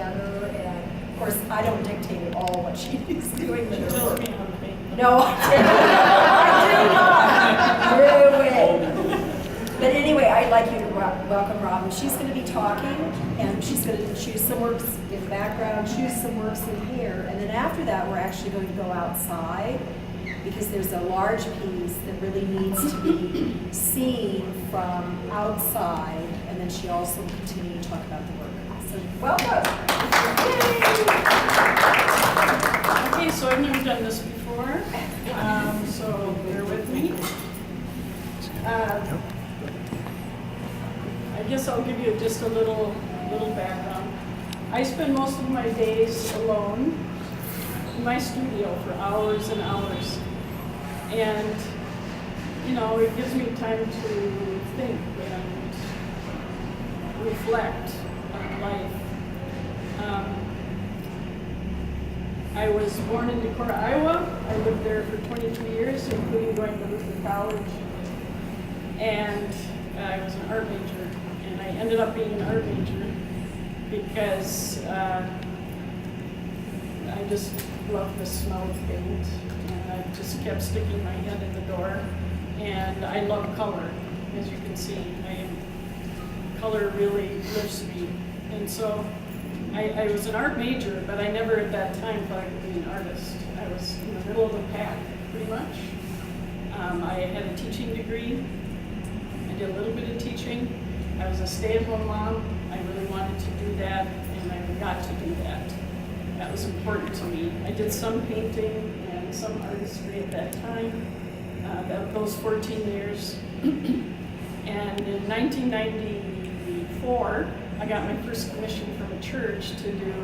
together, and of course, I don't dictate at all what she's doing with her work. Tells me how to paint. No, I do not. Do it. But anyway, I'd like you to welcome Robyn. She's going to be talking, and she's going to choose some works in the background, choose some works in here, and then after that, we're actually going to go outside because there's a large piece that really needs to be seen from outside, and then she also will continue to talk about the work. So, welcome. Okay, so I've never done this before, so bear with me. I guess I'll give you just a little background. I spend most of my days alone in my studio for hours and hours. And, you know, it gives me time to think and reflect on life. I was born in Decorah, Iowa. I lived there for 22 years, including going to Luther College. And I was an art major. And I ended up being an art major because I just loved the smell of paint. And I just kept sticking my head in the door. And I love color, as you can see. Color really lifts me. And so I was an art major, but I never at that time thought I could be an artist. I was in the middle of the pack, pretty much. I had a teaching degree. I did a little bit of teaching. I was a stay-at-home mom. I really wanted to do that, and I got to do that. That was important to me. I did some painting and some artistry at that time, those 14 years. And in 1994, I got my first commission from a church to do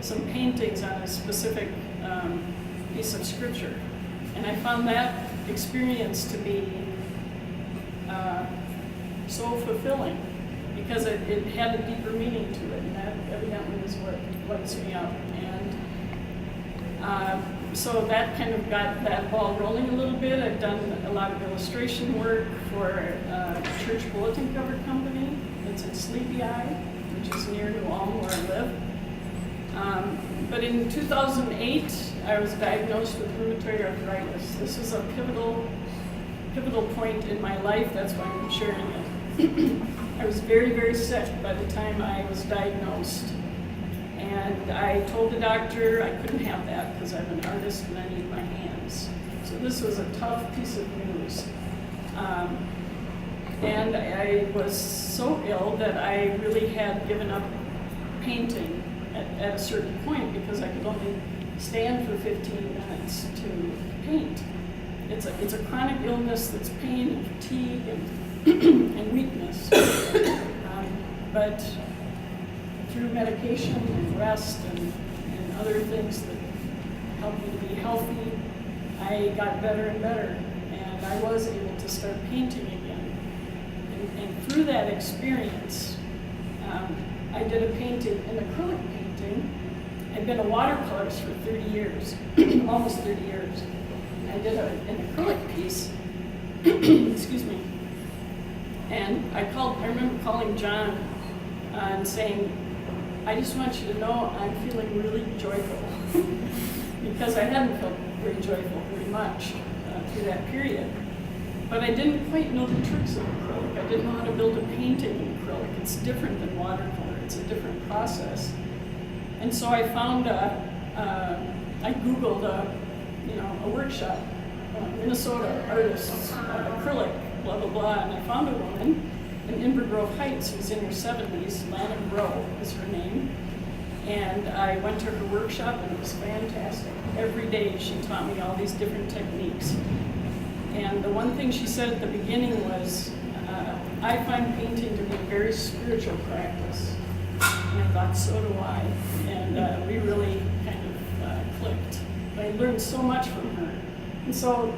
some paintings on a specific piece of scripture. And I found that experience to be so fulfilling because it had a deeper meaning to it, and that evidently is what lights me up. And so that kind of got that ball rolling a little bit. I've done a lot of illustration work for a church bulletin cover company. It's in Sleepy Eye, which is near New Ulm, where I live. But in 2008, I was diagnosed with rheumatoid arthritis. This is a pivotal point in my life. That's why I'm sharing it. I was very, very sick by the time I was diagnosed. And I told the doctor I couldn't have that because I'm an artist and I need my hands. So this was a tough piece of news. And I was so ill that I really had given up painting at a certain point because I could only stand for 15 minutes to paint. It's a chronic illness that's pain and fatigue and weakness. But through medication and rest and other things that helped me to be healthy, I got better and better. And I was able to start painting again. And through that experience, I did a painting, an acrylic painting. I'd been a watercolorist for 30 years, almost 30 years. I did an acrylic piece, excuse me. And I remember calling John and saying, I just want you to know I'm feeling really joyful because I hadn't felt very joyful very much through that period. But I didn't quite know the tricks of acrylic. I didn't know how to build a painting in acrylic. It's different than watercolor. It's a different process. And so I found, I Googled a workshop, Minnesota artists, acrylic, blah, blah, blah, and I found a woman in Inver Grove Heights who was in her 70s, Lana Grove is her name, and I went to her workshop and it was fantastic. Every day she taught me all these different techniques. And the one thing she said at the beginning was, I find painting to be a very spiritual practice. And I thought, so do I. And we really kind of clicked. But I learned so much from her. And so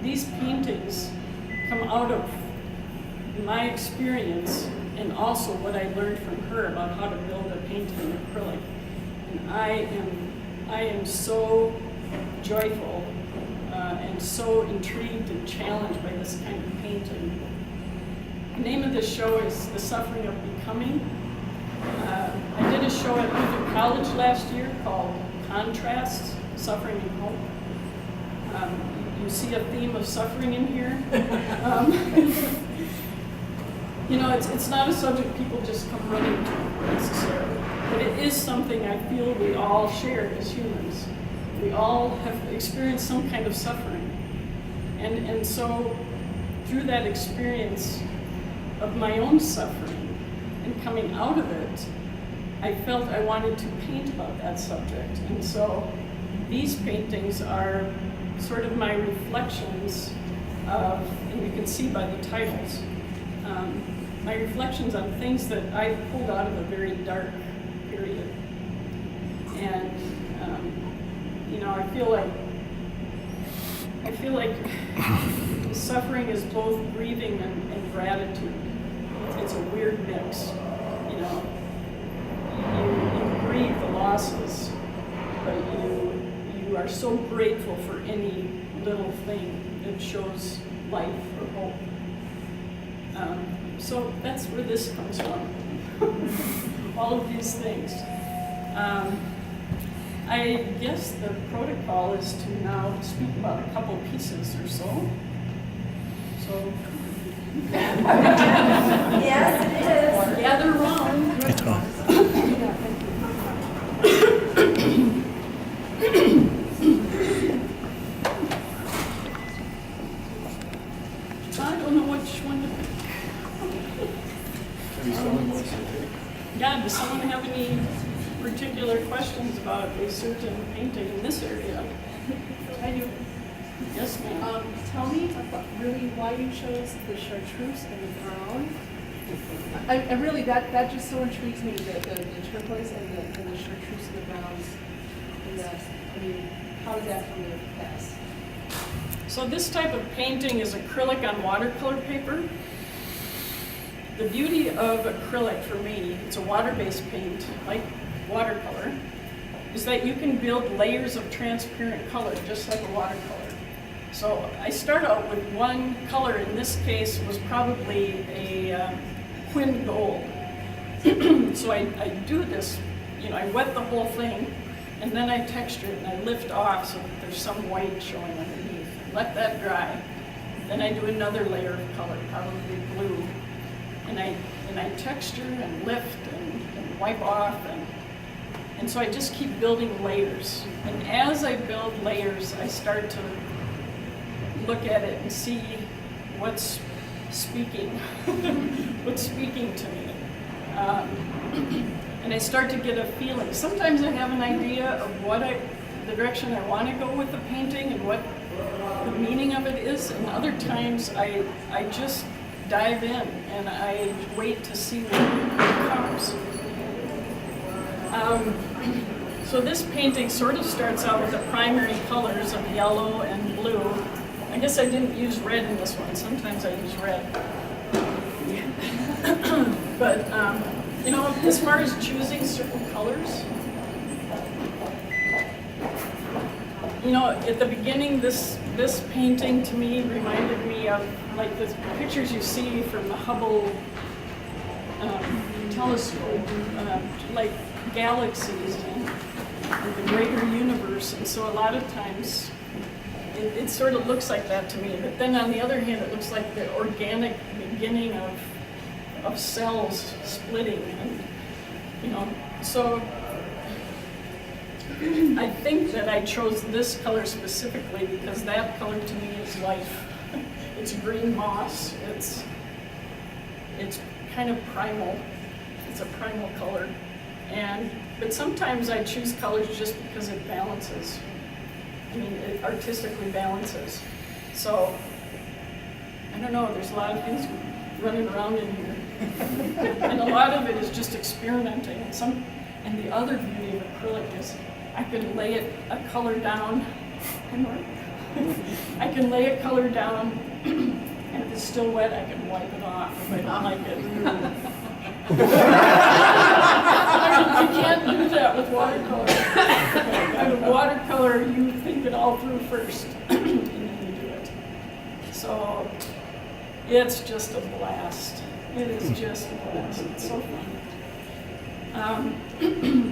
these paintings come out of my experience and also what I learned from her about how to build a painting in acrylic. And I am so joyful and so intrigued and challenged by this kind of painting. The name of this show is The Suffering of Becoming. I did a show show at Luther College last year called Contrasts, Suffering and Hope. You see a theme of suffering in here. You know, it's not a subject people just come running to necessarily, but it is something I feel we all share as humans. We all have experienced some kind of suffering. And so through that experience of my own suffering and coming out of it, I felt I wanted to paint about that subject. And so these paintings are sort of my reflections of, and you can see by the titles, my reflections on things that I pulled out of a very dark period. And you know, I feel like suffering is both grieving and gratitude. It's a weird mix, you know. You grieve the losses, but you are so grateful for any little thing that shows life or hope. So that's where this comes from. All of these things. I guess the protocol is to now speak about a couple pieces or so. So Yes, it is. gather around. It's on. I don't know which one to pick. Yeah, does someone have any particular questions about a certain painting in this area? I do. Yes, ma'am. Tell me about really why you chose the chartreuse and the brown. I really, that just so intrigues me, the turquoise and the chartreuse and the browns. And I mean, how did that come to pass? So this type of painting is acrylic on watercolor paper. The beauty of acrylic for me, it's a water-based paint, like watercolor, is that you can build layers of transparent color just like a watercolor. So I start out with one color, in this case was probably a quin gold. So I do this, you know, I wet the whole thing, and then I texture it and I lift off so that there's some white showing underneath. Let that dry. Then I do another layer of color, probably blue. And I texture and lift and wipe off, and so I just keep building layers. And as I build layers, I start to look at it and see what's speaking, what's speaking to me. And I start to get a feeling. Sometimes I have an idea of the direction I want to go with the painting and what the meaning of it is, and other times I just dive in and I wait to see what comes. So this painting sort of starts out with the primary colors of yellow and blue. I guess I didn't use red in this one. Sometimes I use red. But you know, as far as choosing certain colors, you know, at the beginning, this painting to me reminded me of like the pictures you see from the Hubble telescope, like galaxies and the greater universe. And so a lot of times it sort of looks like that to me. But then on the other hand, it looks like the organic beginning of cells splitting. And, you know, so I think that I chose this color specifically because that color to me is life. It's green moss. It's kind of primal. It's a primal color. But sometimes I choose colors just because it balances. I mean, it artistically balances. So, I don't know, there's a lot of things running around in here. And a lot of it is just experimenting. And the other beauty of acrylic is I can lay a color down. I can lay a color down, and if it's still wet, I can wipe it off if I don't like it. You can't do that with watercolor. With watercolor, you think it all through first, and then you do it. So it's just a blast. It is just a blast. It's so fun. Um,